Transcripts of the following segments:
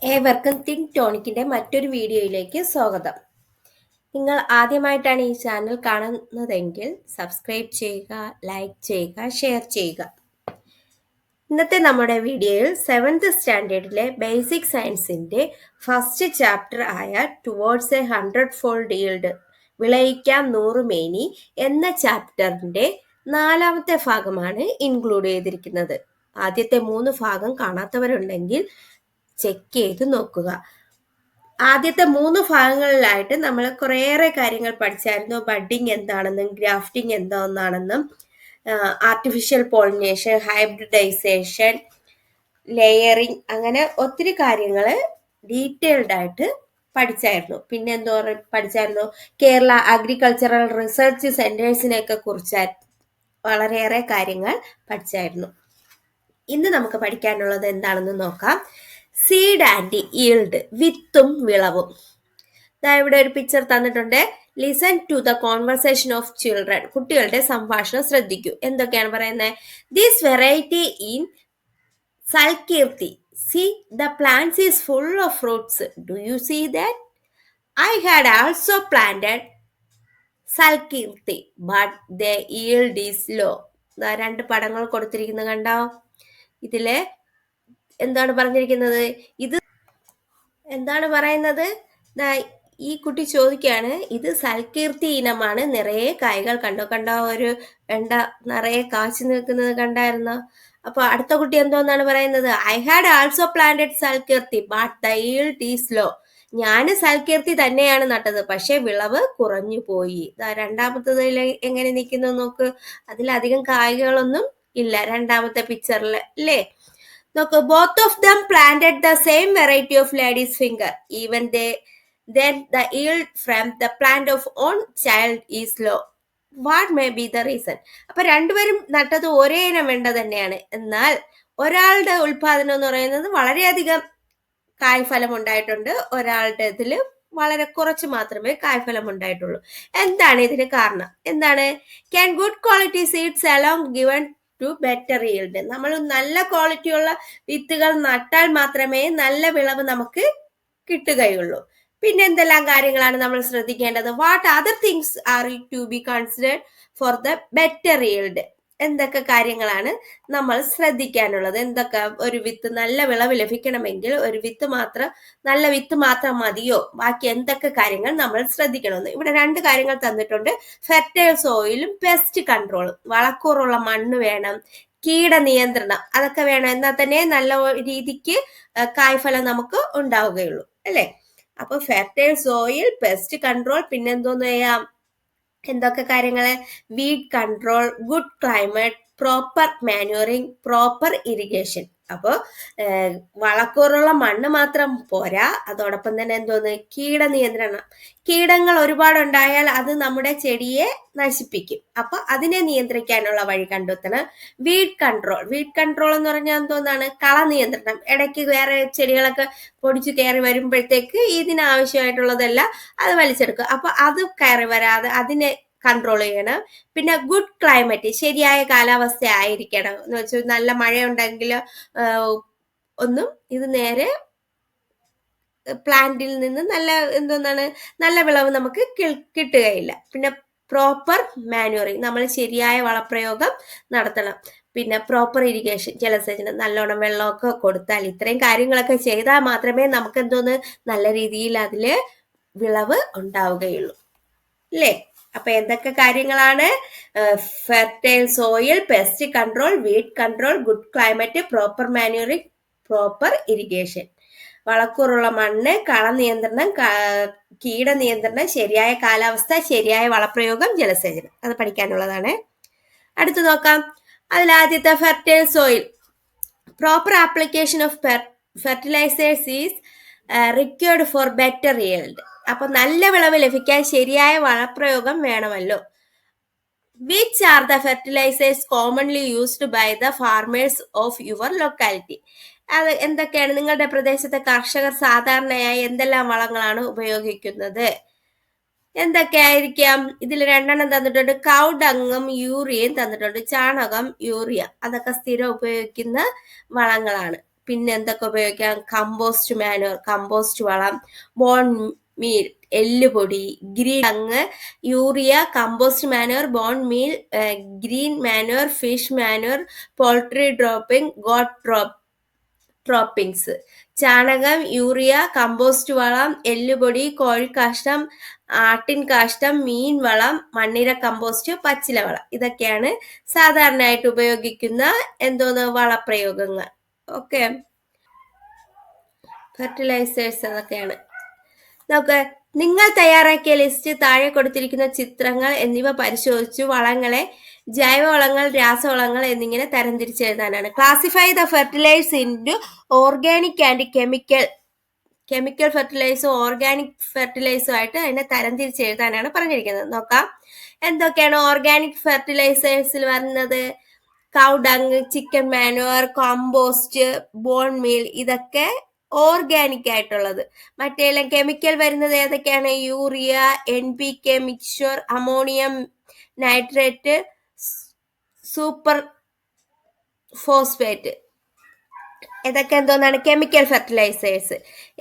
ഏവർക്കും തിങ്ക് ടോണിക്കിന്റെ മറ്റൊരു വീഡിയോയിലേക്ക് സ്വാഗതം. നിങ്ങൾ ആദ്യമായിട്ടാണ് ഈ ചാനൽ കാണുന്നതെങ്കിൽ സബ്സ്ക്രൈബ് ചെയ്യുക, ലൈക്ക് ചെയ്യുക, ഷെയർ ചെയ്യുക. ഇന്നത്തെ നമ്മുടെ വീഡിയോയിൽ 7th സ്റ്റാൻഡേർഡിലെ ബേസിക് സയൻസിന്റെ ഫസ്റ്റ് ചാപ്റ്റർ ആയ ടുവേർഡ്സ് എ 100-fold yield വിളയിക്കാം 100 മേനി എന്ന ചാപ്റ്ററിന്റെ 4ാമത്തെ ഭാഗമാണ് ഇൻക്ലൂഡ് ചെയ്തിരിക്കുന്നത്. ആദ്യത്തെ 3 ഭാഗം കാണാത്തവരുണ്ടെങ്കിൽ ചെക്ക് ചെയ്ത് നോക്കുക. ആദ്യത്തെ 3 ഭാഗങ്ങളിലായിട്ട് നമ്മൾ കുറേയേറെ കാര്യങ്ങൾ പഠിച്ചായിരുന്നു. ബഡ്ഡിങ് എന്താണെന്നും ഗ്രാഫ്റ്റിംഗ് എന്താണെന്നും ആർട്ടിഫിഷ്യൽ പോളിനേഷൻ, ഹൈബ്രിഡൈസേഷൻ, ലെയറിങ്, അങ്ങനെ ഒത്തിരി കാര്യങ്ങൾ ഡീറ്റെയിൽഡ് ആയിട്ട് പഠിച്ചായിരുന്നു. പിന്നെ എന്തോ പഠിച്ചായിരുന്നു, കേരള അഗ്രികൾച്ചറൽ റിസർച്ച് സെന്റേഴ്സിനെയൊക്കെ കുറിച്ച് വളരെയേറെ കാര്യങ്ങൾ പഠിച്ചായിരുന്നു. ഇന്ന് നമുക്ക് പഠിക്കാനുള്ളത് എന്താണെന്ന് നോക്കാം. സീഡ് ആൻഡ് ഈൽഡ്, വിത്തും വിളവും. ഇവിടെ ഒരു പിക്ചർ തന്നിട്ടുണ്ട്. Listen to the conversation of children, കുട്ടികളുടെ സംഭാഷണം ശ്രദ്ധിക്കൂ. എന്തൊക്കെയാണ് പറയുന്നത്? This variety in Salkeerthi, see the plants is full of fruits, do you see that? I had also planted Salkeerthi but the yield is low. 2 പടങ്ങൾ കൊടുത്തിരിക്കുന്നത് കണ്ടോ? ഇതില് എന്താണ് പറഞ്ഞിരിക്കുന്നത്? ഇത് എന്താണ് പറയുന്നത്? ഈ കുട്ടി ചോദിക്കുകയാണ്, ഇത് സൽകീർത്തി ഇനമാണ്, നിറയെ കായ്കൾ കണ്ടോ ഒരു വെണ്ട നിറയെ കാച്ചു നിൽക്കുന്നത് കണ്ടായിരുന്നോ? അപ്പൊ അടുത്ത കുട്ടി എന്തോന്നാണ് പറയുന്നത്? I had also planted Salkeerthi but the yield is low. ഞാൻ സൽകീർത്തി തന്നെയാണ് നട്ടത്, പക്ഷെ വിളവ് കുറഞ്ഞു പോയി. രണ്ടാമത്തതിൽ എങ്ങനെ നിൽക്കുന്നു നോക്ക്. അതിലധികം കായ്കളൊന്നും ഇല്ല രണ്ടാമത്തെ പിക്ചറിൽ, അല്ലേ? നോക്ക്, both of them planted the same variety of ladies finger, even then the yield from the plant of own child is low. What may be the reason? അപ്പൊ രണ്ടുപേരും നട്ടത് ഒരേ ഇനം വേണ്ട തന്നെയാണ്, എന്നാൽ ഒരാളുടെ ഉൽപാദനം എന്ന് പറയുന്നത് വളരെയധികം കായ്ഫലം ഉണ്ടായിട്ടുണ്ട്, ഒരാളുടെ ഇതിൽ വളരെ കുറച്ച് മാത്രമേ കായ്ഫലം ഉണ്ടായിട്ടുള്ളൂ. എന്താണ് ഇതിന് കാരണം? എന്താണ്? Can good quality seeds along given to better yield. നമ്മൾ നല്ല ക്വാളിറ്റിയുള്ള വിത്തുകൾ നട്ടാൽ മാത്രമേ നല്ല വിളവ് നമുക്ക് കിട്ടുകയുള്ളൂ. പിന്നെ എന്തെല്ലാം കാര്യങ്ങളാണ് നമ്മൾ ശ്രദ്ധിക്കേണ്ടത്? What other things are to be considered for the better yield? എന്തൊക്കെ കാര്യങ്ങളാണ് നമ്മൾ ശ്രദ്ധിക്കാനുള്ളത്? എന്തൊക്കെ? ഒരു വിത്ത് നല്ല വിളവ് ലഭിക്കണമെങ്കിൽ നല്ല വിത്ത് മാത്രം മതിയോ? ബാക്കി എന്തൊക്കെ കാര്യങ്ങൾ നമ്മൾ ശ്രദ്ധിക്കണമെന്ന് ഇവിടെ 2 കാര്യങ്ങൾ തന്നിട്ടുണ്ട്. ഫെർട്ടൈൽ സോയിലും പെസ്റ്റ് കൺട്രോളും. വളക്കൂറുള്ള മണ്ണ് വേണം, കീടനിയന്ത്രണം അതൊക്കെ വേണം, എന്നാൽ തന്നെ നല്ല രീതിക്ക് കായ്ഫലം നമുക്ക് ഉണ്ടാവുകയുള്ളൂ, അല്ലേ? അപ്പൊ ഫെർട്ടൈൽ സോയിൽ, പെസ്റ്റ് കൺട്രോൾ, പിന്നെന്തോന്ന് ചെയ്യാം? എന്തൊക്കെ കാര്യങ്ങള്? Weed control, good climate, proper manuring, proper irrigation. അപ്പോൾ വളക്കൂറുള്ള മണ്ണ് മാത്രം പോരാ, അതോടൊപ്പം തന്നെ എന്തോന്ന്? കീടനിയന്ത്രണം. കീടങ്ങൾ ഒരുപാടുണ്ടായാൽ അത് നമ്മുടെ ചെടിയെ നശിപ്പിക്കും. അപ്പൊ അതിനെ നിയന്ത്രിക്കാനുള്ള വഴി കണ്ടെത്തണം. വീഡ് കൺട്രോൾ എന്ന് പറഞ്ഞാൽ എന്തോന്നാണ്? കള നിയന്ത്രണം. ഇടയ്ക്ക് വേറെ ചെടികളൊക്കെ പൊടിച്ചു കയറി വരുമ്പോഴത്തേക്ക് ഇതിനാവശ്യമായിട്ടുള്ളതെല്ലാം അത് വലിച്ചെടുക്കും. അപ്പൊ അത് കയറി വരാതെ അതിനെ കൺട്രോൾ ചെയ്യണം. പിന്നെ ഗുഡ് ക്ലൈമറ്റ്, ശരിയായ കാലാവസ്ഥ ആയിരിക്കണം. എന്ന് വെച്ചാൽ നല്ല മഴയുണ്ടെങ്കിൽ ഒന്നും ഇത് നേരെ പ്ലാന്റിൽ നിന്ന് നല്ല വിളവ് നമുക്ക് കിട്ടുകയില്ല. പിന്നെ പ്രോപ്പർ മാനുവറിങ്, നമ്മൾ ശരിയായ വളപ്രയോഗം നടത്തണം. പിന്നെ പ്രോപ്പർ ഇറിഗേഷൻ, ജലസേചനം, നല്ലോണം വെള്ളമൊക്കെ കൊടുത്താൽ, ഇത്രയും കാര്യങ്ങളൊക്കെ ചെയ്താൽ മാത്രമേ നമുക്ക് നല്ല രീതിയിൽ അതില് വിളവ് ഉണ്ടാവുകയുള്ളൂ, അല്ലേ? അപ്പൊ എന്തൊക്കെ കാര്യങ്ങളാണ്? Fertile soil, pest control, weed control, good climate, proper manuring, proper irrigation. വളക്കൂറുള്ള മണ്ണ്, കളനിയന്ത്രണം, കീടനിയന്ത്രണം, ശരിയായ കാലാവസ്ഥ, ശരിയായ വളപ്രയോഗം, ജലസേചനം. അത് പഠിക്കാനുള്ളതാണ്. അടുത്ത് നോക്കാം. അതിലാദ്യത്തെ fertile soil. Proper application of fertilisers is required for better yield. അപ്പൊ നല്ല വിളവ് ലഭിക്കാൻ ശരിയായ വളപ്രയോഗം വേണമല്ലോ. Which are the fertilisers commonly used by the farmers of your locality? അത് എന്തൊക്കെയാണ്? നിങ്ങളുടെ പ്രദേശത്തെ കർഷകർ സാധാരണയായി എന്തെല്ലാം വളങ്ങളാണ് ഉപയോഗിക്കുന്നത്? എന്തൊക്കെയായിരിക്കാം? ഇതിൽ 2 തന്നിട്ടുണ്ട്. കൗഡങ്ങും യൂറിയയും തന്നിട്ടുണ്ട്. ചാണകം, യൂറിയ, അതൊക്കെ സ്ഥിരം ഉപയോഗിക്കുന്ന വളങ്ങളാണ്. പിന്നെ എന്തൊക്കെ ഉപയോഗിക്കാം? കമ്പോസ്റ്റ് മാനുവർ, കമ്പോസ്റ്റ് വളം, ബോൺ മീൽ, എല്ലുപൊടി, ഗ്രീൻ അങ്ങ്, urea, compost manure, bone meal, green manure, fish manure, poultry dropping, goat droppings, ചാണകം, യൂറിയ, കമ്പോസ്റ്റ് വളം, എല്ലുപൊടി, കോഴിക്കാഷ്ടം, ആട്ടിൻ കാഷ്ടം, മീൻ വളം, മണ്ണിര കമ്പോസ്റ്റ്, പച്ചില വളം. ഇതൊക്കെയാണ് സാധാരണയായിട്ട് ഉപയോഗിക്കുന്ന വളപ്രയോഗങ്ങൾ. ഓക്കെ, ഫെർട്ടിലൈസേഴ്സ് അതൊക്കെയാണ്. നമുക്ക് നിങ്ങൾ തയ്യാറാക്കിയ ലിസ്റ്റ് താഴെ കൊടുത്തിരിക്കുന്ന ചിത്രങ്ങൾ എന്നിവ പരിശോധിച്ചു വളങ്ങളെ ജൈവവളങ്ങൾ, രാസവളങ്ങൾ എന്നിങ്ങനെ തരംതിരിച്ച് എഴുതാനാണ്. Classify the fertilisers into organic and chemical ഫെർട്ടിലൈസറും ഓർഗാനിക് ഫെർട്ടിലൈസറും ആയിട്ട് അതിനെ തരംതിരിച്ച് എഴുതാനാണ് പറഞ്ഞിരിക്കുന്നത്. നോക്കാം എന്തൊക്കെയാണ് ഓർഗാനിക് ഫെർട്ടിലൈസേഴ്സിൽ വരുന്നത്. Cow dung, chicken manure, compost, bone meal, ഇതൊക്കെ ഓർഗാനിക് ആയിട്ടുള്ളത്. മറ്റേതെല്ലാം കെമിക്കൽ വരുന്നത് ഏതൊക്കെയാണ്? Urea, NPK mixture, ammonium nitrate, super phosphate, ഇതൊക്കെ എന്തോന്നാണ്? Chemical fertilisers.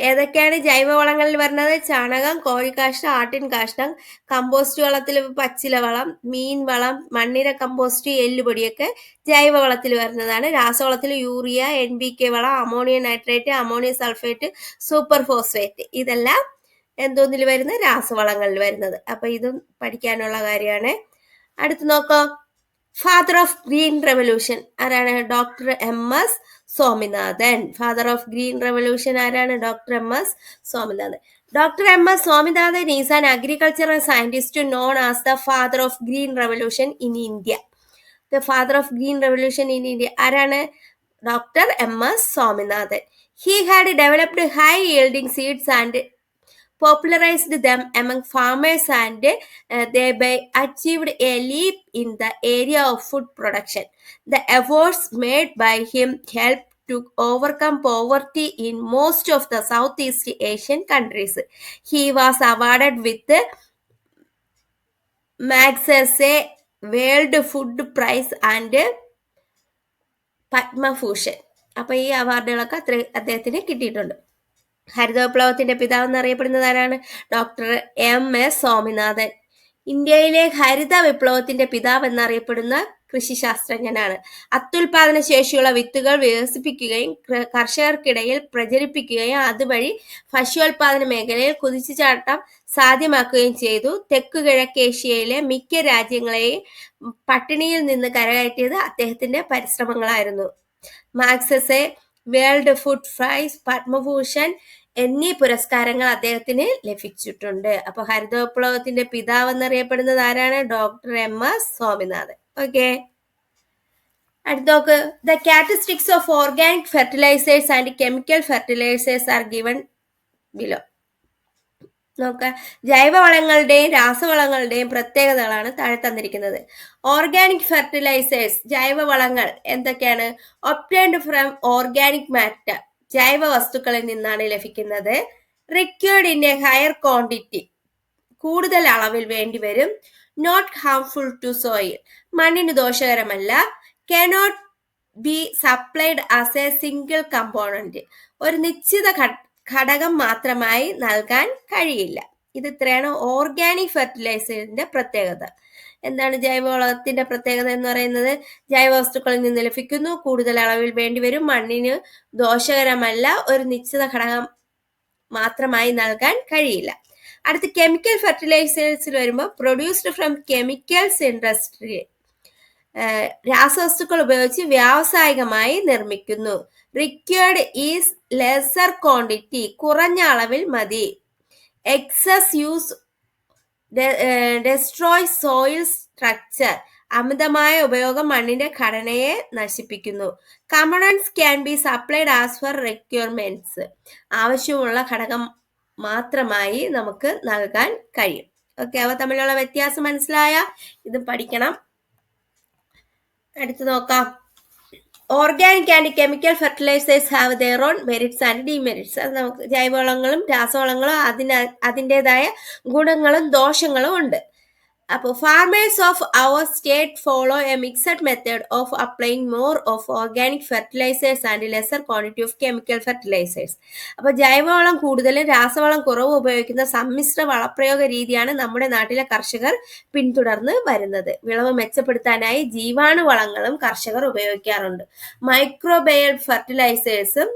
ഏതൊക്കെയാണ് ജൈവവളങ്ങളിൽ വരുന്നത്? ചാണകം, കോഴിക്കാഷ്ടം, ആട്ടിൻ കാഷ്ടം, കമ്പോസ്റ്റ് വളത്തിൽ പച്ചില വളം, മീൻ വളം, മണ്ണിര കമ്പോസ്റ്റ്, എല്ലുപൊടിയൊക്കെ ജൈവവളത്തിൽ വരുന്നതാണ്. രാസവളത്തിൽ യൂറിയ, NPK വളം, ammonium nitrate, ammonium sulphate, super phosphate, ഇതെല്ലാം എന്തോന്നിൽ വരുന്ന? രാസവളങ്ങളിൽ വരുന്നത്. അപ്പൊ ഇതും പഠിക്കാനുള്ള കാര്യമാണ്. അടുത്ത് നോക്കോ, ഫാദർ ഓഫ് ഗ്രീൻ റെവല്യൂഷൻ ആരാണ്? Doctor MS Swaminathan. Father of green revolution ആരാണ്? Doctor MS Swaminathan. Dr. MS Swaminathan is an agricultural scientist known as the father of green revolution in India. The father of green revolution in India ആരാണ്? Dr. MS Swaminathan. He had developed high yielding seeds and popularized them among farmers and thereby achieved a leap in the area of food production. The efforts made by him helped to overcome poverty in most of the Southeast Asian countries. He was awarded with the Magsaysay World Food Prize and Padma Bhushan. അപ്പൊ ഈ അവാർഡുകളൊക്കെ അദ്ദേഹത്തിന് കിട്ടിയിട്ടുണ്ട്. ഹരിത വിപ്ലവത്തിന്റെ പിതാവ് എന്നറിയപ്പെടുന്നത് ആരാണ്? Doctor MS Swaminathan. ഇന്ത്യയിലെ ഹരിത വിപ്ലവത്തിന്റെ പിതാവ് എന്നറിയപ്പെടുന്ന കൃഷിശാസ്ത്രജ്ഞനാണ്. അത്യുൽപാദന ശേഷിയുള്ള വിത്തുകൾ വികസിപ്പിക്കുകയും കർഷകർക്കിടയിൽ പ്രചരിപ്പിക്കുകയും അതുവഴി ഭക്ഷ്യോൽപാദന മേഖലയിൽ കുതിച്ചുചാട്ടം സാധ്യമാക്കുകയും ചെയ്തു. തെക്കു കിഴക്കേഷ്യയിലെ മിക്ക രാജ്യങ്ങളെയും പട്ടിണിയിൽ നിന്ന് കരകയറ്റിയത് അദ്ദേഹത്തിന്റെ പരിശ്രമങ്ങളായിരുന്നു. Magsaysay world food prize, Padma Bhushan എന്നീ പുരസ്കാരങ്ങൾ അദ്ദേഹത്തിന് ലഭിച്ചിട്ടുണ്ട്. അപ്പൊ ഹരിത വിപ്ലവത്തിന്റെ പിതാവ് എന്നറിയപ്പെടുന്നത് ആരാണ്? Doctor MS Swaminathan. ഓക്കെ, അടുത്ത നോക്ക്, the characteristics of organic fertilisers and chemical fertilisers are given below. നോക്കുക, ജൈവവളങ്ങളുടെയും രാസവളങ്ങളുടെയും പ്രത്യേകതകളാണ് താഴെ തന്നിരിക്കുന്നത്. ഓർഗാനിക് ഫെർട്ടിലൈസേഴ്സ് ജൈവവളങ്ങൾ എന്തൊക്കെയാണ്? ഒബ്റ്റൈൻഡ് ഫ്രം ഓർഗാനിക് മാറ്റർ, ജൈവ വസ്തുക്കളിൽ നിന്നാണ് ലഭിക്കുന്നത്. Required in a higher quantity, കൂടുതൽ അളവിൽ വേണ്ടിവരും. നോട്ട് ഹാർംഫുൾ ടു സോയിൽ, മണ്ണിന് ദോഷകരമല്ല. Cannot be supplied as a single component, ഒരു നിശ്ചിത ഘടകം മാത്രമായി നൽകാൻ കഴിയില്ല. ഇത് ഇത്രയാണ് ഓർഗാനിക് ഫെർട്ടിലൈസറിന്റെ പ്രത്യേകത. എന്താണ് ജൈവവളത്തിന്റെ പ്രത്യേകത എന്ന് പറയുന്നത്? ജൈവവസ്തുക്കളിൽ നിന്ന് ലഭിക്കുന്നു, കൂടുതൽ അളവിൽ വേണ്ടിവരും, മണ്ണിന് ദോഷകരമല്ല, ഒരു നിശ്ചിത ഘടകം മാത്രമായി നൽകാൻ കഴിയില്ല. അടുത്ത് കെമിക്കൽ ഫെർട്ടിലൈസേഴ്സിൽ വരുമ്പോൾ പ്രൊഡ്യൂസ്ഡ് ഫ്രം കെമിക്കൽസ് ഇൻഡസ്ട്രി, രാസവസ്തുക്കൾ ഉപയോഗിച്ച് വ്യാവസായികമായി നിർമ്മിക്കുന്നു. റിക്വേർഡ് ഈസ് ലെസർ ക്വാണ്ടിറ്റി, കുറഞ്ഞ അളവിൽ മതി. Excess use destroy soil structure, അമിതമായ ഉപയോഗം മണ്ണിന്റെ ഘടനയെ നശിപ്പിക്കുന്നു. Components can be supplied as per requirements, ആവശ്യമുള്ള ഘടകം മാത്രമായി നമുക്ക് നൽകാൻ കഴിയും. ഓക്കെ, അവ തമ്മിലുള്ള വ്യത്യാസം മനസ്സിലായ? ഇത് പഠിക്കണം. അടുത്ത് നോക്കാം, organic and chemical fertilisers have their own merits and demerits. അത് നമുക്ക് ജൈവവളങ്ങളും രാസവളങ്ങളും അതിൻ്റെതായ ഗുണങ്ങളും ദോഷങ്ങളും ഉണ്ട്. അപ്പോൾ farmers of our state follow a mixed method of applying more of organic fertilisers and lesser quantity of chemical fertilisers. അപ്പോൾ ജൈവവളം കൂടുതലും രാസവളം കുറവ് ഉപയോഗിക്കുന്ന സമ്മിശ്ര വളപ്രയോഗ രീതിയാണ് നമ്മുടെ നാട്ടിലെ കർഷകർ പിന്തുടർന്ന് വരുന്നത്. വിളവ് മെച്ചപ്പെടുത്താനായി ജീവാണുവളങ്ങളും കർഷകർ ഉപയോഗിക്കാറുണ്ട്. മൈക്രോബയൽ ഫെർട്ടിലൈസേഴ്സും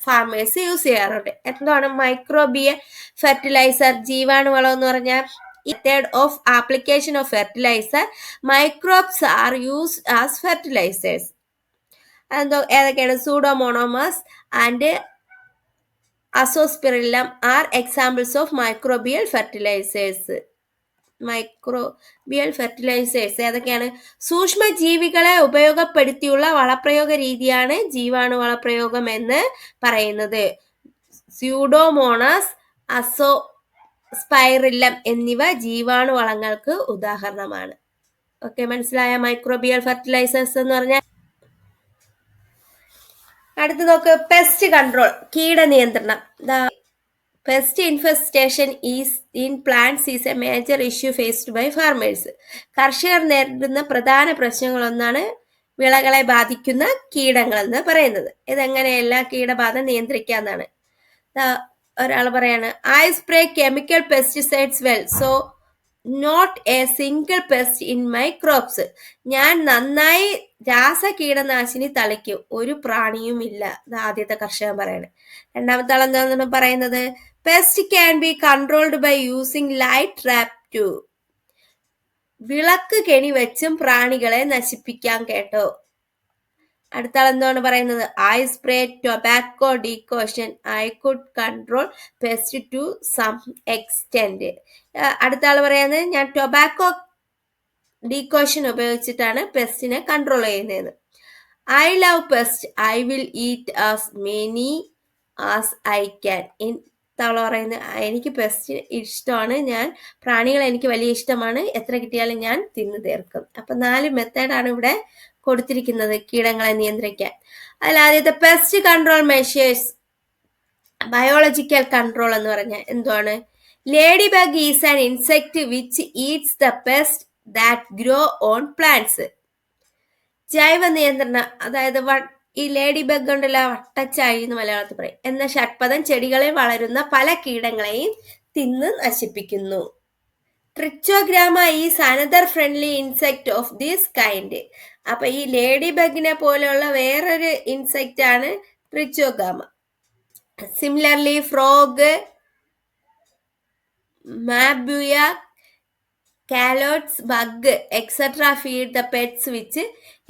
ഫാർമേഴ്സ് യൂസ് ചെയ്യാറുണ്ട്. എന്താണ് മൈക്രോബിയൽ ഫെർട്ടിലൈസർ? ജീവാണുവളം എന്ന് പറഞ്ഞാൽ method of application of fertilizer, microbes are used as fertilizers. ഏതൊക്കെയാണ്? Pseudomonas and Azospirillum are examples of microbial fertilizers. Microbial fertilizers ഏതൊക്കെയാണ്? സൂക്ഷ്മജീവികളെ ഉപയോഗപ്പെടുത്തിയുള്ള വളപ്രയോഗ രീതിയാണ് ജീവാണു വളപ്രയോഗം എന്ന് പറയുന്നത്. സ്യൂഡോമോണസ്, സ്പൈറില്ലം എന്നിവ ജീവാണുവളങ്ങൾക്ക് ഉദാഹരണമാണ്. ഓക്കെ, മനസ്സിലായ? മൈക്രോബിയൽ ഫെർട്ടിലൈസേഴ്സ് എന്ന് പറഞ്ഞാൽ. അടുത്ത് നോക്ക്, പെസ്റ്റ് കൺട്രോൾ, കീടനിയന്ത്രണം. Pest infestation is in plants is a major issue faced by farmers. കർഷകർ നേരിടുന്ന പ്രധാന പ്രശ്നങ്ങളൊന്നാണ് വിളകളെ ബാധിക്കുന്ന കീടങ്ങൾ എന്ന് പറയുന്നത്. ഇതെങ്ങനെയല്ല കീടബാധ നിയന്ത്രിക്കാന്നാണ്. ഒരാൾ പറയാണ്, I spray chemical pesticides well so not a single pest in my crops. ഞാൻ നന്നായി രാസകീടനാശിനി തളിക്കും, ഒരു പ്രാണിയും ഇല്ല. ആദ്യത്തെ കർഷകൻ പറയണേ. രണ്ടാമത്തെ ആൾ എന്താണ് പറയുന്നത്? Pest can be controlled by using light trap too. വിളക്ക് കെണി വെച്ചും പ്രാണികളെ നശിപ്പിക്കാം കേട്ടോ. അടുത്ത ആൾ എന്താണ് പറയുന്നത്? I spray tobacco decoction, I could control pest to some extent. അടുത്ത ആൾ പറയുന്നത്, ഞാൻ ടൊബാക്കോ ഡീകോഷൻ ഉപയോഗിച്ചിട്ടാണ് പെസ്റ്റിനെ കൺട്രോൾ ചെയ്യുന്നത്. I love pest, I will eat as many as I can. തവള പറയുന്നത്, എനിക്ക് പെസ്റ്റ് ഇഷ്ടമാണ്, ഞാൻ പ്രാണികളെ എനിക്ക് വലിയ ഇഷ്ടമാണ്, എത്ര കിട്ടിയാലും ഞാൻ തിന്നു തീർക്കും. അപ്പൊ 4 മെത്തേഡാണ് ഇവിടെ കൊടുത്തിരിക്കുന്നത് കീടങ്ങളെ നിയന്ത്രിക്കാൻ. അതിൽ ആദ്യത്തെ pest control measures. Biological control എന്ന് പറഞ്ഞാൽ എന്താണ്? Lady bug is an insect which Eats the pest that grow on plants. ജൈവ നിയന്ത്രണം, അതായത് ഈ ലേഡി ബഗ് ഉണ്ടല്ലോ, വട്ടച്ചാഴി എന്ന് മലയാളത്തിൽ പറയും എന്ന ഷഡ്പദം ചെടികളിൽ വളരുന്ന പല കീടങ്ങളെയും തിന്ന് നശിപ്പിക്കുന്നു. Trichogramma is another friendly insect of this kind. അപ്പൊ ഈ ലേഡി ബഗിനെ പോലെയുള്ള വേറൊരു ഇൻസെക്റ്റ് ആണ് Trichogramma. Similarly frog, Mabuya, Calotes, bug etcetera feed the pets which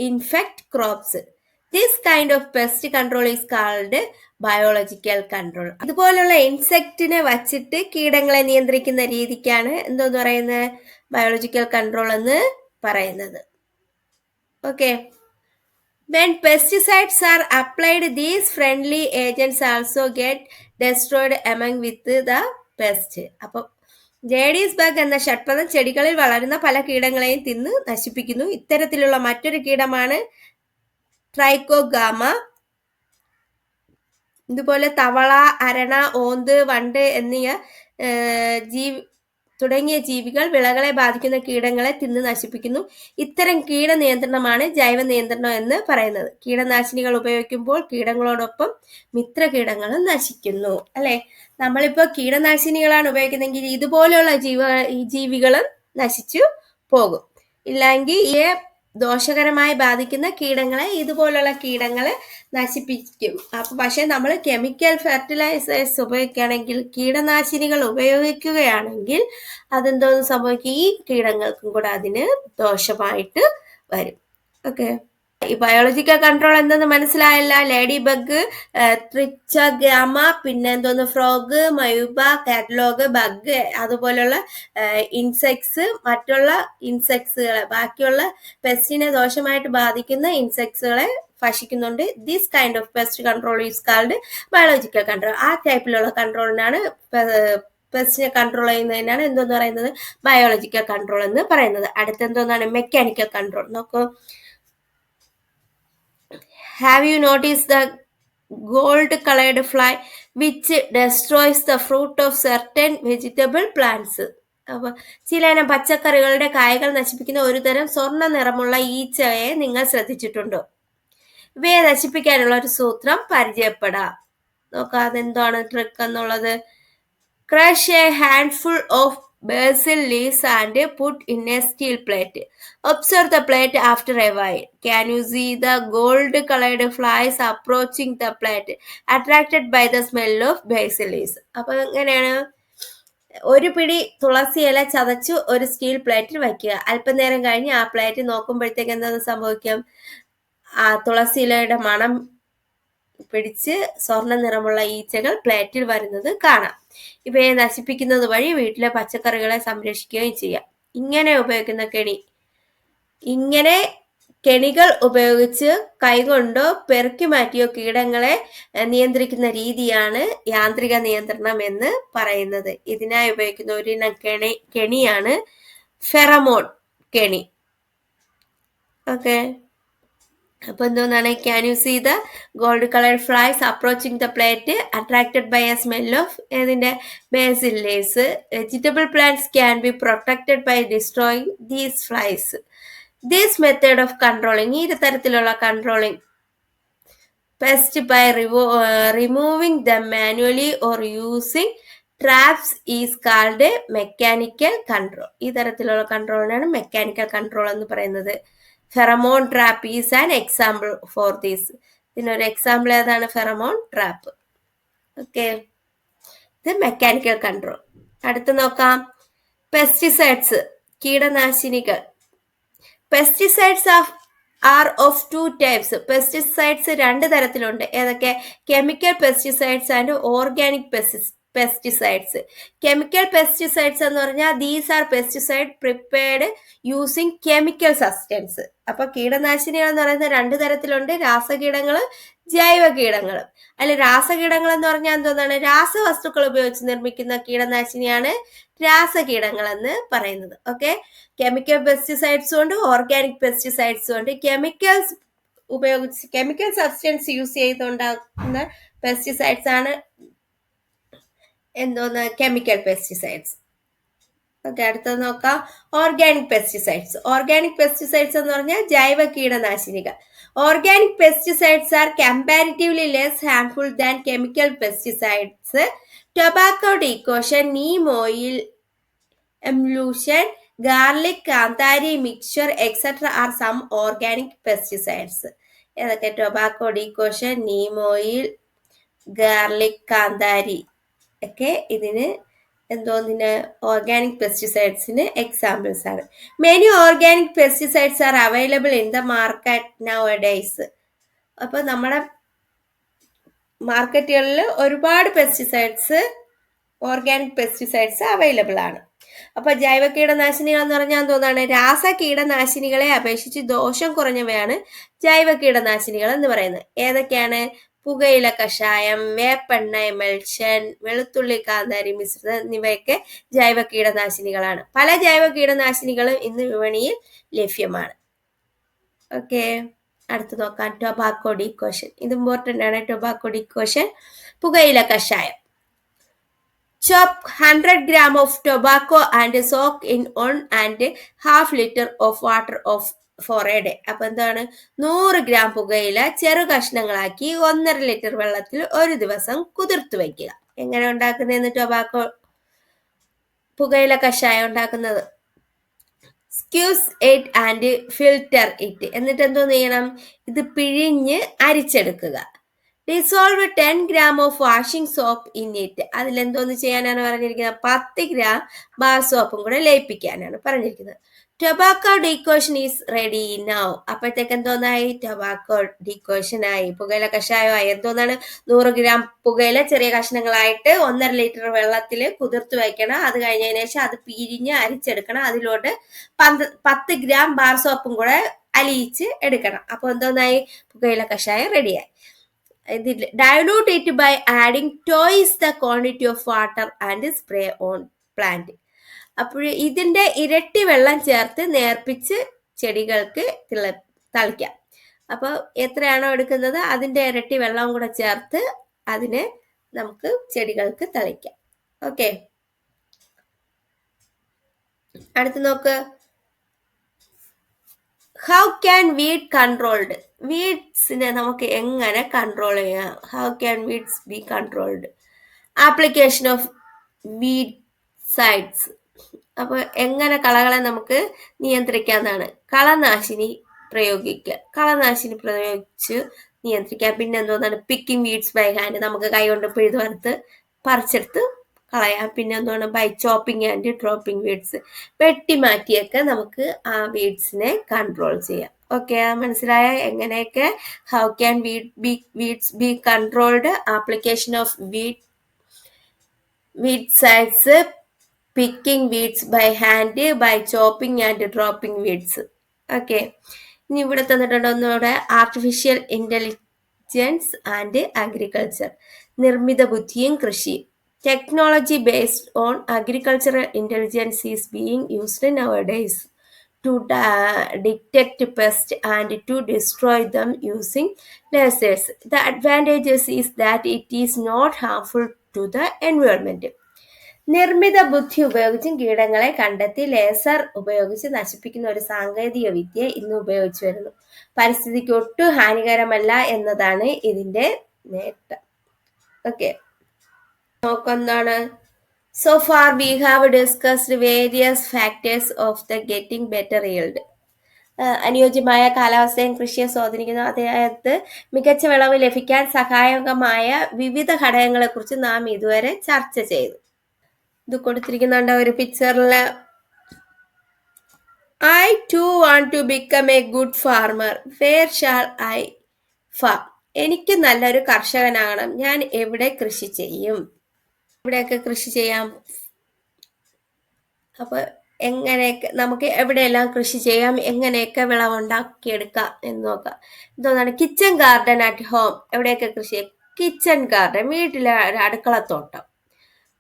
infect crops. This kind of pest control is called biological control. ഇതുപോലുള്ള ഇൻസെക്റ്റിനെ വച്ചിട്ട് കീടങ്ങളെ നിയന്ത്രിക്കുന്ന രീതിക്കാണ് എന്തോന്ന് പറയുന്നത്? ബയോളജിക്കൽ കൺട്രോൾ എന്ന് പറയുന്നത്. Okay. When pesticides are applied, these friendly agents also get destroyed among with the pest. അപ്പൊ ജേഡീസ് ബഗ് എന്ന ഷഡ്പദം ചെടികളിൽ വളരുന്ന പല കീടങ്ങളെയും തിന്ന് നശിപ്പിക്കുന്നു. ഇത്തരത്തിലുള്ള മറ്റൊരു കീടമാണ് ട്രൈക്കോഗാമ. ഇതുപോലെ തവള, അരണ, ഓന്ത്, വണ്ട് തുടങ്ങിയ ജീവികൾ വിളകളെ ബാധിക്കുന്ന കീടങ്ങളെ തിന്ന് നശിപ്പിക്കുന്നു. ഇത്തരം കീടനിയന്ത്രണമാണ് ജൈവ നിയന്ത്രണം എന്ന് പറയുന്നത്. കീടനാശിനികൾ ഉപയോഗിക്കുമ്പോൾ കീടങ്ങളോടൊപ്പം മിത്രകീടങ്ങളും നശിക്കുന്നു. അല്ലെ? നമ്മളിപ്പോ കീടനാശിനികളാണ് ഉപയോഗിക്കുന്നതെങ്കിൽ ഇതുപോലെയുള്ള ജീവികളും നശിച്ചു പോകും. ഇല്ലെങ്കിൽ ദോഷകരമായി ബാധിക്കുന്ന കീടങ്ങളെ ഇതുപോലുള്ള കീടങ്ങളെ നശിപ്പിക്കും. അപ്പൊ പക്ഷെ നമ്മൾ കെമിക്കൽ ഫെർട്ടിലൈസേഴ്സ് ഉപയോഗിക്കുകയാണെങ്കിൽ, കീടനാശിനികൾ ഉപയോഗിക്കുകയാണെങ്കിൽ അതെന്തോന്ന് സംഭവിക്കും? ഈ കീടങ്ങൾക്കും കൂടെ അതിന് ദോഷമായിട്ട് വരും. ഓക്കെ, ഈ ബയോളജിക്കൽ കൺട്രോൾ എന്തെന്ന് മനസ്സിലായല്ല? ലേഡി ബഗ്, ട്രിച്ചോഗ്രാമ, പിന്നെ എന്തോന്ന് ഫ്രോഗ്, മയൂബ, കാറ്റലോഗ്, ബഗ്, അതുപോലുള്ള ഇൻസെക്ട്സ്, മറ്റുള്ള ഇൻസെക്ട്സുകളെ, ബാക്കിയുള്ള പെസ്റ്റിനെ ദോഷമായിട്ട് ബാധിക്കുന്ന ഇൻസെക്ട്സുകളെ ഭക്ഷിക്കുന്നുണ്ട്. This kind of pest control is called biological control. ആ ടൈപ്പിലുള്ള കൺട്രോളിനാണ്, പെസ്റ്റിനെ കൺട്രോൾ ചെയ്യുന്നതിനാണ് എന്തോന്ന് പറയുന്നത്? ബയോളജിക്കൽ കൺട്രോൾ എന്ന് പറയുന്നത്. അടുത്തെന്തോന്നാണ്? Mechanical control. നോക്കൂ. Have you noticed the gold-colored fly which destroys the fruit of certain vegetable plants? അപ്പൊ ചിലയിനം പച്ചക്കറികളുടെ കായകൾ നശിപ്പിക്കുന്ന ഒരു തരം സ്വർണ്ണ നിറമുള്ള ഈച്ചയെ നിങ്ങൾ ശ്രദ്ധിച്ചിട്ടുണ്ടോ? ഇവയെ നശിപ്പിക്കാനുള്ള ഒരു സൂത്രം പരിചയപ്പെടാം. നോക്കാം അതെന്താണ് ട്രിക്ക് എന്നുള്ളത്. Crush a handful of basil leaves and put in a steel plate. Observe the plate after a while. Can you see the gold-colored flies approaching the plate, attracted by the smell of basil leaves? അപ്പോൾ എങ്ങനെയാണ്? ഒരു പിടി തുളസി ഇല ചതച്ചു ഒരു steel പ്ലേറ്റിൽ വയ്ക്കുക. അല്പനേരം കഴിഞ്ഞ് ആ പ്ലേറ്റ് നോക്കുമ്പോഴത്തേക്ക് എന്താണ് സംഭവിക്കും? ആ തുളസി ഇലയുടെ മണം പിടിച്ച് സ്വർണ്ണ നിറമുള്ള ഈച്ചകൾ പ്ലേറ്റിൽ വരുന്നത് കാണാം. ഇവയെ നശിപ്പിക്കുന്നത് വഴി വീട്ടിലെ പച്ചക്കറികളെ സംരക്ഷിക്കുകയും ചെയ്യാം. ഇങ്ങനെ കെണികൾ ഉപയോഗിച്ച് കൈകൊണ്ടോ പെറുക്കി മാറ്റിയോ കീടങ്ങളെ നിയന്ത്രിക്കുന്ന രീതിയാണ് യാന്ത്രിക നിയന്ത്രണം എന്ന് പറയുന്നത്. ഇതിനായി ഉപയോഗിക്കുന്ന ഒരു കെണിയാണ് ഫെറമോൺ കെണി. ഓക്കെ, അപ്പൊ എന്തോന്നാണ്? Can you see the gold coloured flies approaching the plate attracted by a smell of ഏതിന്റെ basil leaves. Vegetable plants can be protected by destroying these flies. This method of controlling, ഈ തരത്തിലുള്ള controlling pest by removing the manually or using traps is called mechanical control. ഈ തരത്തിലുള്ള കൺട്രോളിനാണ് mechanical control എന്ന് പറയുന്നത്. Pheromone trap is an example for this. ഇതിനൊരു example ഏതാണ്? Pheromone trap. Okay, ഇത് മെക്കാനിക്കൽ കൺട്രോൾ. അടുത്ത് നോക്കാം, പെസ്റ്റിസൈഡ്സ്, കീടനാശിനികൾ. Pesticides are of two types. പെസ്റ്റിസൈഡ്സ് രണ്ട് തരത്തിലുണ്ട്. ഏതൊക്കെ? Chemical pesticides and organic pesticides. Chemical pesticides എന്ന് പറഞ്ഞാൽ these are pesticide prepared using chemical substance. അപ്പൊ കീടനാശിനികൾ എന്ന് പറയുന്നത് രണ്ട് തരത്തിലുണ്ട്, രാസകീടങ്ങൾ, ജൈവ കീടങ്ങൾ. അല്ല, രാസകീടങ്ങൾ എന്ന് പറഞ്ഞാൽ എന്തോന്നാണ്? രാസവസ്തുക്കൾ ഉപയോഗിച്ച് നിർമ്മിക്കുന്ന കീടനാശിനിയാണ് രാസകീടങ്ങൾ എന്ന് പറയുന്നത്. ഓക്കെ, കെമിക്കൽ പെസ്റ്റിസൈഡ്സും ഉണ്ട്, ഓർഗാനിക് പെസ്റ്റിസൈഡ്സും ഉണ്ട്. കെമിക്കൽസ് ഉപയോഗിച്ച് കെമിക്കൽ സബ്സ്റ്റൻസ് യൂസ് ചെയ്തുണ്ടാക്കുന്ന പെസ്റ്റിസൈഡ്സ് ആണ് എന്തോന്ന്? Chemical pesticides. ഓക്കെ, അടുത്തത് നോക്കാം, ഓർഗാനിക് പെസ്റ്റിസൈഡ്സ്. ഓർഗാനിക് പെസ്റ്റിസൈഡ്സ് എന്ന് പറഞ്ഞാൽ ജൈവ കീടനാശിനികൾ. Organic pesticides are comparatively less harmful than chemical pesticides. Tobacco decoction, neem oil emulsion, garlic, kanthari mixture etcetera are some organic pesticides. ഏതൊക്കെ? Tobacco decoction, neem oil, garlic, kanthari ഒക്കെ ഇതിന് എന്തോന്നിന്? ഓർഗാനിക് പെസ്റ്റിസൈഡ്സിന് examples ആണ്. Many organic pesticides are available in the market nowadays. അപ്പൊ നമ്മുടെ മാർക്കറ്റുകളിൽ ഒരുപാട് പെസ്റ്റിസൈഡ്സ്, ഓർഗാനിക് പെസ്റ്റിസൈഡ്സ് അവൈലബിൾ ആണ്. അപ്പൊ ജൈവ കീടനാശിനികൾ എന്ന് പറഞ്ഞാൽ എന്തോന്നാണ്? രാസ കീടനാശിനികളെ അപേക്ഷിച്ച് ദോഷം കുറഞ്ഞവയാണ് ജൈവ കീടനാശിനികൾ എന്ന് പറയുന്നത്. ഏതൊക്കെയാണ്? പുകയില കഷായം, വേപ്പെണ്ണ എമൽഷൻ, വെളുത്തുള്ളി കാന്താരി മിശ്രിതം എന്നിവയൊക്കെ ജൈവ കീടനാശിനികളാണ്. പല ജൈവ കീടനാശിനികളും ഇന്ന് വിപണിയിൽ ലഭ്യമാണ്. ഓക്കെ, അടുത്ത് നോക്കാം, ടൊബാക്കോ ഡീകോഷൻ. ഇത് ഇമ്പോർട്ടൻ്റ് ആണ്. ടൊബാക്കോ ഡീകോഷൻ, പുകയില കഷായം. Chop 100 gram of tobacco and soak in 1.5 liter of water for a day. അപ്പൊ എന്താണ്? 100 ഗ്രാം പുകയില ചെറു കഷ്ണങ്ങളാക്കി 1.5 ലിറ്റർ വെള്ളത്തിൽ ഒരു ദിവസം കുതിർത്തു വയ്ക്കുക. എങ്ങനെ ഉണ്ടാക്കുന്നതെന്ന്? ടൊബാക്കോ പുകയില കഷായം ഉണ്ടാക്കുന്നത്. Squeeze it and filter it. എന്നിട്ട് എന്തോ ചെയ്യണം? ഇത് പിഴിഞ്ഞ് അരിച്ചെടുക്കുക. Dissolve 10 gram of washing soap in it. അതിലെന്തോന്ന് ചെയ്യാനാണ് പറഞ്ഞിരിക്കുന്നത്? 10 ഗ്രാം ബാർ സോപ്പും കൂടെ ലയിപ്പിക്കാനാണ് പറഞ്ഞിരിക്കുന്നത്. Tobacco decoction is ready now. അപ്പോഴത്തേക്ക് എന്തോന്നായി? ടൊബാക്കോ ഡീകോഷൻ ആയി, പുകയില കഷായമായി. എന്തോന്നാണ്? 100 ഗ്രാം പുകയില ചെറിയ കഷ്ണങ്ങളായിട്ട് 1.5 ലിറ്റർ വെള്ളത്തിൽ കുതിർത്ത് വയ്ക്കണം. അത് കഴിഞ്ഞതിന് ശേഷം അത് പിരിഞ്ഞ് അരിച്ചെടുക്കണം. അതിലോട്ട് 10 ഗ്രാം ബാർ സോപ്പും കൂടെ അലിയിച്ച് എടുക്കണം. അപ്പൊ എന്തോന്നായി? പുകയില കഷായം റെഡിയായി. Dilute it by adding twice the quantity of water and spray on plant. അപ്പോൾ ഇതിന്റെ ഇരട്ടി വെള്ളം ചേർത്ത് നേർപ്പിച്ച് ചെടികൾക്ക് തളിക്കാം. അപ്പോൾ എത്രയാണോ എടുക്കുന്നത് അതിന്റെ ഇരട്ടി വെള്ളം കൂടെ ചേർത്ത് അതിനെ നമുക്ക് ചെടികൾക്ക് തളിക്കാം. ഓക്കെ, അടുത്ത് നോക്ക്, ഹൗ ക്യാൻ വീഡ് കൺട്രോൾഡ്? വീഡ്സിനെ നമുക്ക് എങ്ങനെ കൺട്രോൾ ചെയ്യാം? How can weeds be controlled? Application of weedicides. അപ്പോൾ എങ്ങനെ കളകളെ നമുക്ക് നിയന്ത്രിക്കാന്നാണ്. കളനാശിനി പ്രയോഗിക്കുക. കളനാശിനി പ്രയോഗിച്ച് നിയന്ത്രിക്കുക. പിന്നെ എന്തോന്നാണ്, പിക്കിംഗ് വീഡ്സ് ബൈ ഹാൻഡ്, നമുക്ക് കൈകൊണ്ട് പിഴുതുവറുത്ത് പറിച്ചെടുത്ത് കളയാം. പിന്നെ എന്താണ്, by chopping and dropping weeds, വെട്ടി മാറ്റിയൊക്കെ നമുക്ക് ആ വീഡ്സിനെ കൺട്രോൾ ചെയ്യാം. ഓക്കെ, മനസ്സിലായ എങ്ങനെയൊക്കെ how can weeds be controlled? Application of weedicides, picking weeds by hand, by chopping and dropping weeds. Okay, ഇനി ഇവിടെ തന്നിട്ടുണ്ട് ഒന്നുകൂടെ, ആർട്ടിഫിഷ്യൽ ഇന്റലിജൻസ് ആൻഡ് അഗ്രികൾച്ചർ, നിർമ്മിത ബുദ്ധിയും കൃഷിയും. Technology based on agricultural intelligence is being used nowadays to detect pests and to destroy them using lasers. The advantages is that it is not harmful to the environment. നിർമ്മിത ബുദ്ധി ഉപയോഗിച്ചും കീടങ്ങളെ കണ്ടെത്തി laser ഉപയോഗിച്ച് നശിപ്പിക്കുന്ന ഒരു സാങ്കേതിക വിദ്യ ഇന്ന് ഉപയോഗിച്ചു വരുന്നു. പരിസ്ഥിതിക്ക് ഒട്ടും ഹാനികരമല്ല എന്നതാണ് ഇതിന്റെ നേട്ടം. ഓക്കെ, നോക്കെന്താണ്, so far we have discussed various factors of the getting better yield. അനുയോജ്യമായ കാലാവസ്ഥയും കൃഷിയെ സ്വാധീനിക്കുന്നു. അതായത് മികച്ച വിളവ് ലഭിക്കാൻ സഹായകമായ വിവിധ ഘടകങ്ങളെ കുറിച്ച് നാം ഇതുവരെ ചർച്ച ചെയ്തു. ഇത് കൊടുത്തിരിക്കുന്നുണ്ട് ഒരു പിക്ചറില്. I too want to become a good farmer. Where shall I farm? എനിക്ക് നല്ലൊരു കർഷകനാകണം. ഞാൻ എവിടെ കൃഷി ചെയ്യും? ഇവിടെയൊക്കെ കൃഷി ചെയ്യാം. അപ്പൊ എങ്ങനെയൊക്കെ നമുക്ക് എവിടെയെല്ലാം കൃഷി ചെയ്യാം, എങ്ങനെയൊക്കെ വിളവുണ്ടാക്കിയെടുക്കാം എന്ന് നോക്കാം. എന്തോന്നാണ്, കിച്ചൺ ഗാർഡൻ അറ്റ് ഹോം. എവിടെയൊക്കെ കൃഷി ചെയ്യാം? കിച്ചൺ ഗാർഡൻ, വീട്ടിലെ അടുക്കളത്തോട്ടം.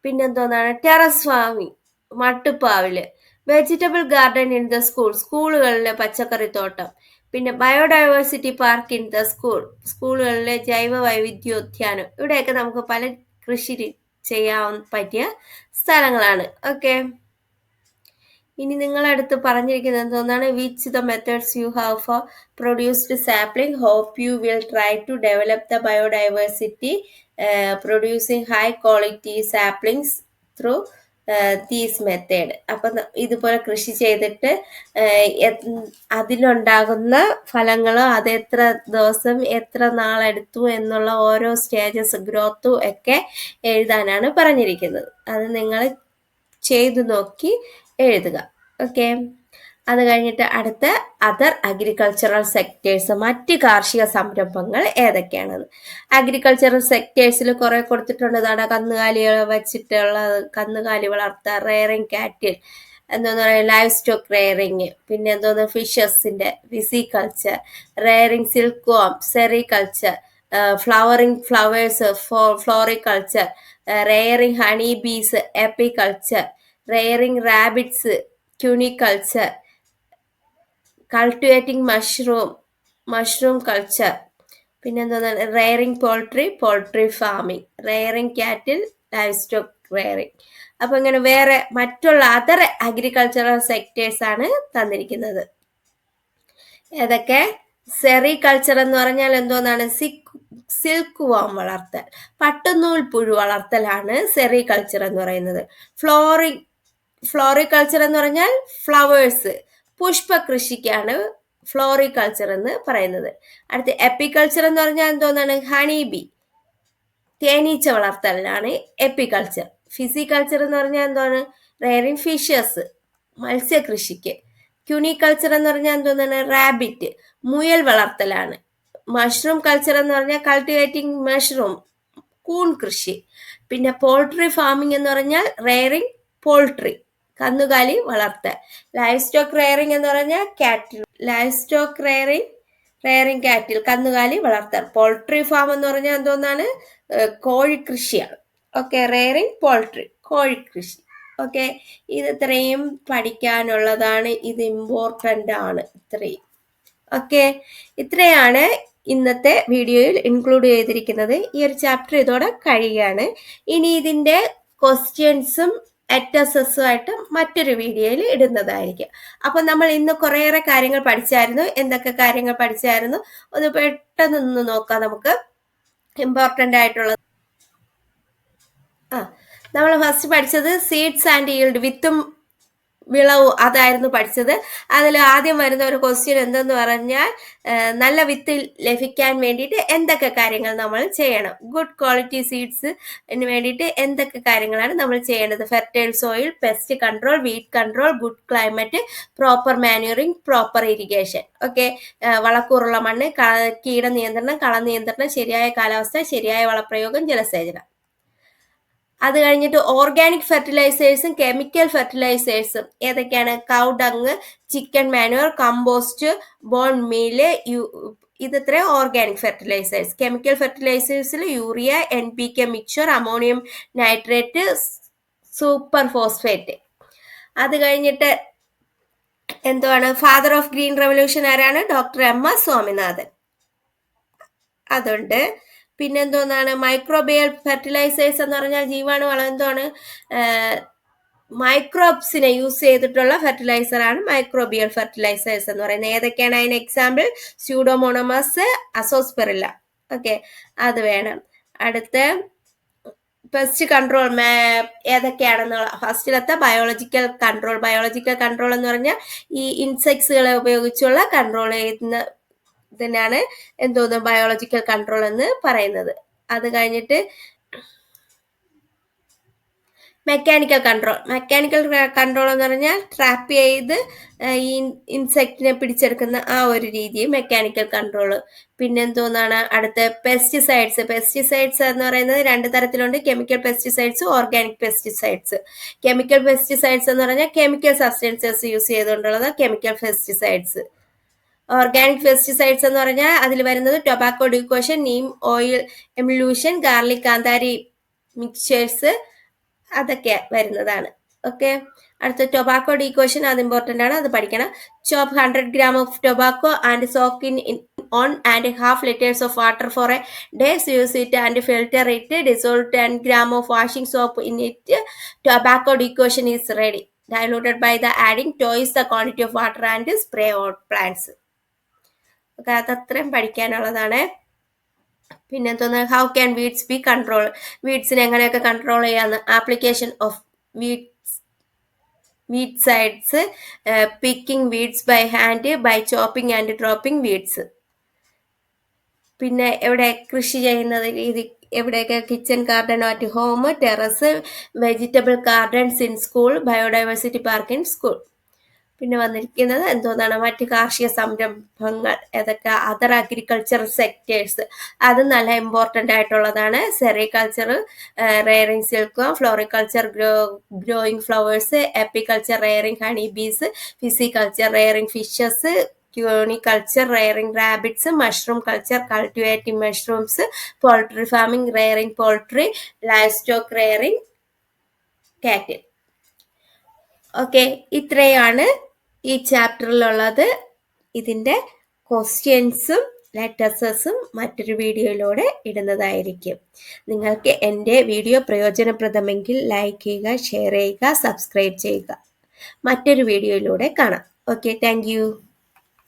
പിന്നെന്തോന്നാണ്, ടെറസ് ഫാമിംഗ്, മട്ടുപ്പാവില്. Vegetable garden in the school, സ്കൂളുകളിലെ പച്ചക്കറിത്തോട്ടം. പിന്നെ biodiversity park in the school, സ്കൂളുകളിലെ ജൈവ വൈവിധ്യോദ്യാനം. ഇവിടെയൊക്കെ നമുക്ക് പല കൃഷി ചെയ്യാൻ പറ്റിയ സ്ഥലങ്ങളാണ്. ഓക്കെ, ഇനി നിങ്ങളടുത്ത് പറഞ്ഞിരിക്കുന്നത് എന്തോന്നാണ്, which the methods you have for produced sapling, hope you will try to develop the biodiversity producing high quality saplings through these method. അപ്പം ഇതുപോലെ കൃഷി ചെയ്തിട്ട് അതിലുണ്ടാകുന്ന ഫലങ്ങളോ അത് എത്ര ദിവസം എത്ര നാളെടുത്തു എന്നുള്ള ഓരോ സ്റ്റേജസ് ഗ്രോത്തും ഒക്കെ എഴുതാനാണ് പറഞ്ഞിരിക്കുന്നത്. അത് നിങ്ങൾ ചെയ്തു നോക്കി എഴുതുക. ഓക്കെ, അത് കഴിഞ്ഞിട്ട് അടുത്ത അതർ അഗ്രികൾച്ചറൽ സെക്ടേഴ്സ്, മറ്റ് കാർഷിക സംരംഭങ്ങൾ ഏതൊക്കെയാണെന്ന്. അഗ്രികൾച്ചറൽ സെക്ടേഴ്സിൽ കുറെ കൊടുത്തിട്ടുണ്ട്. കന്നുകാലികൾ വെച്ചിട്ടുള്ള കന്നുകാലി വളർത്തുക, റെയറിങ് കാറ്റിൽ, എന്തോന്ന് പറയുക, ലൈവ് സ്റ്റോക്ക് റെയറിങ്. പിന്നെ എന്തോന്ന്, ഫിഷസിന്റെ pisciculture, rearing silk worm, sericulture, flowering flowers, floriculture, rearing honey bees, apiculture, rearing rabbits, cuniculture, cultivating mushroom culture. പിന്നെ എന്താണ്, rearing poultry farming, rearing cattle, livestock rearing. അപ്പൊ ഇങ്ങനെ വേറെ മറ്റുള്ള അതർ അഗ്രികൾച്ചറൽ സെക്ടേഴ്സ് ആണ് തന്നിരിക്കുന്നത്. ഏതൊക്കെ? സെറികൾച്ചർ എന്ന് പറഞ്ഞാൽ എന്തോന്നാണ്, സിൽക്ക് വാം വളർത്തൽ, പട്ടുനൂൽ പുഴു വളർത്തലാണ് സെറികൾച്ചർ എന്ന് പറയുന്നത്. ഫ്ലോറികൾച്ചർ എന്ന് പറഞ്ഞാൽ ഫ്ലവേഴ്സ്, പുഷ്പ കൃഷിക്കാണ് ഫ്ലോറികൾച്ചർ എന്ന് പറയുന്നത്. അടുത്ത് എപ്പികൾച്ചർ എന്ന് പറഞ്ഞാൽ എന്തോന്നാണ്, ഹണി ബി, തേനീച്ച വളർത്തലാണ് എപ്പികൾച്ചർ. ഫിസിക്കൾച്ചർ എന്ന് പറഞ്ഞാൽ എന്താണ്, റെയറിങ് ഫിഷസ്, മത്സ്യകൃഷിക്ക്. ക്യൂണികൾച്ചർ എന്ന് പറഞ്ഞാൽ എന്തോന്നാണ്, റാബിറ്റ്, മുയൽ വളർത്തലാണ്. മഷ്റൂം കൾച്ചർ എന്ന് പറഞ്ഞാൽ കൾട്ടിവേറ്റിംഗ് മഷ്റൂം, കൂൺ കൃഷി. പിന്നെ പോൾട്രി ഫാമിംഗ് എന്ന് പറഞ്ഞാൽ റെയറിങ് പോൾട്രി, കന്നുകാലി വളർത്തൽ. ലൈവ് സ്റ്റോക്ക് റെയറിങ് എന്ന് പറഞ്ഞാൽ കാറ്റിൽ, ലൈവ് സ്റ്റോക്ക് റെയറിങ് കാറ്റിൽ, കന്നുകാലി വളർത്തൽ. പോൾട്രി ഫാം എന്ന് പറഞ്ഞാൽ എന്തോന്നാണ്, കോഴിക്കൃഷിയാണ്. ഓക്കെ, റെയറിങ് പോൾട്രി, കോഴിക്കൃഷി. ഓക്കെ, ഇത് ഇത്രയും പഠിക്കാനുള്ളതാണ്. ഇത് ഇമ്പോർട്ടൻ്റ് ആണ് ഇത്രയും. ഓക്കെ, ഇത്രയാണ് ഇന്നത്തെ വീഡിയോയിൽ ഇൻക്ലൂഡ് ചെയ്തിരിക്കുന്നത്. ഈ ഒരു ചാപ്റ്റർ ഇതോടെ കഴിയുകയാണ്. ഇനി ഇതിൻ്റെ ക്വസ്റ്റ്യൻസും HSSുമായിട്ട് മറ്റൊരു വീഡിയോയിൽ ഇടുന്നതായിരിക്കും. അപ്പം നമ്മൾ ഇന്ന് കുറേയേറെ കാര്യങ്ങൾ പഠിച്ചായിരുന്നു. എന്തൊക്കെ കാര്യങ്ങൾ പഠിച്ചായിരുന്നു? ഒന്ന് പെട്ടെന്നൊന്ന് നോക്കാം നമുക്ക്. ഇമ്പോർട്ടൻ്റ് ആയിട്ടുള്ളത് നമ്മൾ ഫസ്റ്റ് പഠിച്ചത് സീഡ്സ് ആൻഡ് ഈൽഡ്, വിത്തും വിളവും, അതായിരുന്നു പഠിച്ചത്. അതിൽ ആദ്യം വരുന്ന ഒരു ക്വസ്റ്റ്യൻ എന്തെന്ന് പറഞ്ഞാൽ, നല്ല വിത്ത് ലഭിക്കാൻ വേണ്ടിയിട്ട് എന്തൊക്കെ കാര്യങ്ങൾ നമ്മൾ ചെയ്യണം? ഗുഡ് ക്വാളിറ്റി സീഡ്സിന് വേണ്ടിയിട്ട് എന്തൊക്കെ കാര്യങ്ങളാണ് നമ്മൾ ചെയ്യേണ്ടത്? Fertile soil, pest control, weed control, good climate, proper manuring, proper irrigation. Okay, വളക്കൂറുള്ള മണ്ണ്, കീട നിയന്ത്രണം, കള നിയന്ത്രണം, ശരിയായ കാലാവസ്ഥ, ശരിയായ വളപ്രയോഗം, ജലസേചനം. അത് കഴിഞ്ഞിട്ട് ഓർഗാനിക് ഫെർട്ടിലൈസേഴ്സും കെമിക്കൽ ഫെർട്ടിലൈസേഴ്സും ഏതൊക്കെയാണ്? Cow dung, chicken manure, compost, bone meal, ഇതത്ര ഓർഗാനിക് ഫെർട്ടിലൈസേഴ്സ്. കെമിക്കൽ ഫെർട്ടിലൈസേഴ്സിൽ urea, NPK mixture, ammonium nitrate, super phosphate. അത് കഴിഞ്ഞിട്ട് എന്തുവാണ്? ഫാദർ ഓഫ് ഗ്രീൻ റെവല്യൂഷൻ ആരാണ്? Doctor M.S. സ്വാമിനാഥൻ. അതുണ്ട്. പിന്നെന്തോന്നാണ്? മൈക്രോബിയൽ ഫെർട്ടിലൈസേഴ്സ് എന്ന് പറഞ്ഞാൽ ജീവാണു വളം. എന്താണ്? മൈക്രോബ്സിനെ യൂസ് ചെയ്തിട്ടുള്ള ഫെർട്ടിലൈസർ ആണ് മൈക്രോബിയൽ ഫെർട്ടിലൈസേഴ്സ് എന്ന് പറയുന്നത്. ഏതൊക്കെയാണ് അതിന് എക്സാമ്പിൾ? സ്യൂഡോമോണമസ്, അസോസ്പെറില്ല. ഓക്കെ, അത് വേണം. അടുത്ത പെസ്റ്റ് കൺട്രോൾ ഏതൊക്കെയാണെന്നുള്ള ഫസ്റ്റിലത്തെ ബയോളജിക്കൽ കൺട്രോൾ. ബയോളജിക്കൽ കൺട്രോൾ എന്ന് പറഞ്ഞാൽ ഈ ഇൻസെക്ട്സുകളെ ഉപയോഗിച്ചുള്ള കൺട്രോൾ ചെയ്യുന്ന ഇതിനാണ് എന്തോന്ന് ബയോളജിക്കൽ കൺട്രോൾ എന്ന് പറയുന്നത്. അത് കഴിഞ്ഞിട്ട് മെക്കാനിക്കൽ കൺട്രോൾ. മെക്കാനിക്കൽ കൺട്രോൾ എന്ന് പറഞ്ഞാൽ ട്രാപ്പ് ചെയ്ത് ഈ ഇൻസെക്റ്റിനെ പിടിച്ചെടുക്കുന്ന ആ ഒരു രീതി, മെക്കാനിക്കൽ കൺട്രോൾ. പിന്നെന്തോന്നാണ്? അടുത്ത പെസ്റ്റിസൈഡ്സ്. പെസ്റ്റിസൈഡ്സ് എന്ന് പറയുന്നത് രണ്ട് തരത്തിലുണ്ട്: chemical pesticides, organic pesticides. Chemical pesticides എന്ന് പറഞ്ഞാൽ കെമിക്കൽ സബ്സ്റ്റൻസസ് യൂസ് ചെയ്തുകൊണ്ടുള്ളത് കെമിക്കൽ പെസ്റ്റിസൈഡ്സ്. ഓർഗാനിക് പെസ്റ്റിസൈഡ്സ് എന്ന് പറഞ്ഞാൽ അതിൽ വരുന്നത് tobacco decoction, neem oil emulsion, garlic kanthari mixtures, അതൊക്കെ വരുന്നതാണ്. ഓക്കെ, അടുത്ത ടൊബാക്കോ ഡീകോഷൻ, അത് ഇമ്പോർട്ടൻ്റ് ആണ്, അത് പഠിക്കണം. ചോപ്പ് 100 gram of tobacco and soak in 1.5 liters of water for a day. Use it and filter it. Dissolve 10 gram of washing soap in it. Tobacco decoction is ready. Diluted by the adding twice the quantity of water and spray on plants. Okay, അതത്രയും പഠിക്കാനുള്ളതാണ്. പിന്നെ തോന്നുന്നത് how can weeds be control? വീഡ്സിനെ എങ്ങനെയൊക്കെ control ചെയ്യാന്ന്? Application of weedicides, picking weeds by hand, by chopping and dropping weeds. പിന്നെ എവിടെ കൃഷി ചെയ്യുന്നത് രീതി, എവിടെയൊക്കെ? Kitchen garden at home, terrace, vegetable gardens in school, biodiversity park in school. പിന്നെ വന്നിരിക്കുന്നത് എന്തോന്നാണ്? മറ്റ് കാർഷിക സംരംഭങ്ങൾ ഏതൊക്കെ? അതർ അഗ്രികൾച്ചർ സെക്ടേഴ്സ്, അത് നല്ല ഇമ്പോർട്ടൻ്റ് ആയിട്ടുള്ളതാണ്. Sericulture, raring silk, floriculture, growing flowers, apiculture, raring honey ബീസ്, pisciculture, raring fishes, cuniculture, raring rabbits, mushroom culture, cultivating mushrooms, poultry farming, raring poultry, live stock raring കാറ്റിൽ. ഓക്കെ, ഇത്രയാണ് ഈ ചാപ്റ്ററിലുള്ളത്. ഇതിൻ്റെ ക്വസ്റ്റ്യൻസും ലെറ്റേഴ്സും മറ്റൊരു വീഡിയോയിലൂടെ ഇടുന്നതായിരിക്കും. നിങ്ങൾക്ക് എൻ്റെ വീഡിയോ പ്രയോജനപ്രദമെങ്കിൽ ലൈക്ക് ചെയ്യുക, ഷെയർ ചെയ്യുക, സബ്സ്ക്രൈബ് ചെയ്യുക. മറ്റൊരു വീഡിയോയിലൂടെ കാണാം. Okay, thank you.